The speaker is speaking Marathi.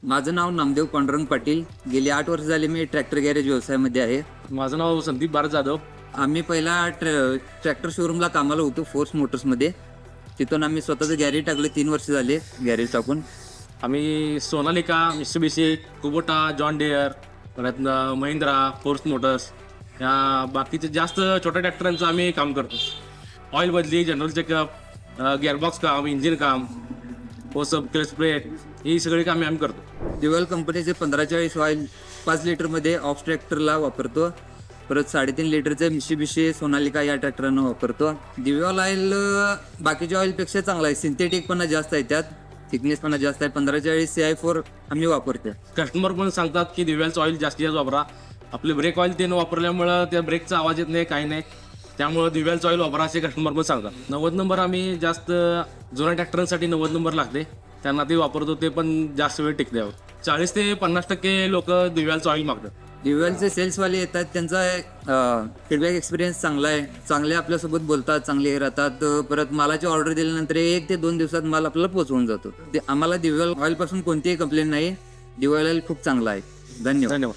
माझं नाव नामदेव पांडुरंग पाटील. गेली 8 वर्ष झाले मी ट्रॅक्टर गॅरेज व्यवसायामध्ये आहे. माझं नाव संदीप भारत जाधव. आम्ही पहिला ट्रॅक्टर शोरूमला कामाला होतो फोर्स मोटर्समध्ये. तिथून आम्ही स्वतःचं गॅरेज टाकलं. 3 वर्ष झाले गॅरेज टाकून. आम्ही Sonalika, Mitsubishi, Kubota, John Deere, परत महिंद्रा, फोर्स मोटर्स या बाकीचे जास्त छोट्या ट्रॅक्टरांचं आम्ही काम करतो. ऑइल बदली, जनरल चेकअप, गिअरबॉक्स काम, इंजिन काम, पोसअप, क्लच प्लेट ही सगळी कामे आम्ही करतो. ड्युअल कंपनीचे 1540 ऑइल 5 लिटरमध्ये ऑफ ट्रॅक्टरला वापरतो. परत 3.5 लिटरचं मित्सुबिशी सोनालिका या ट्रॅक्टरनं वापरतो. ड्युअल ऑइल बाकीच्या ऑइलपेक्षा चांगला आहे. सिंथेटिकपणा जास्त आहे, त्यात थिकनेसपणा जास्त आहे. 1540 CI4 आम्ही वापरतो. कस्टमर पण सांगतात की दिव्याचं ऑइल जास्तीत जास्त वापरा. आपले ब्रेक ऑइल ते न वापरल्यामुळं त्या ब्रेकचा आवाज येत नाही, काही नाही. त्यामुळं दिव्याचं ऑइल वापरा असे कस्टमर पण सांगतात. 90 नंबर आम्ही जास्त जुन्या ट्रॅक्टरांसाठी 90 नंबर लागते, त्यांना ते वापरतो. ते पण जास्त वेळ टिकते. 40 ते 50% लोक दिव्याचं ऑइल मागतात. ड्युअलचे सेल्सवाले येतात, त्यांचा फीडबॅक एक्सपिरियन्स चांगला आहे. चांगले आपल्यासोबत बोलतात, चांगले राहतात. परत मालाची ऑर्डर दिल्यानंतर 1 ते 2 दिवसात माल आपल्याला पोहोचवून जातो. ते आम्हाला ड्युअल ऑइलपासून कोणतीही कंप्लेंट नाही. ड्युअल ऑइल खूप चांगला आहे. धन्यवाद.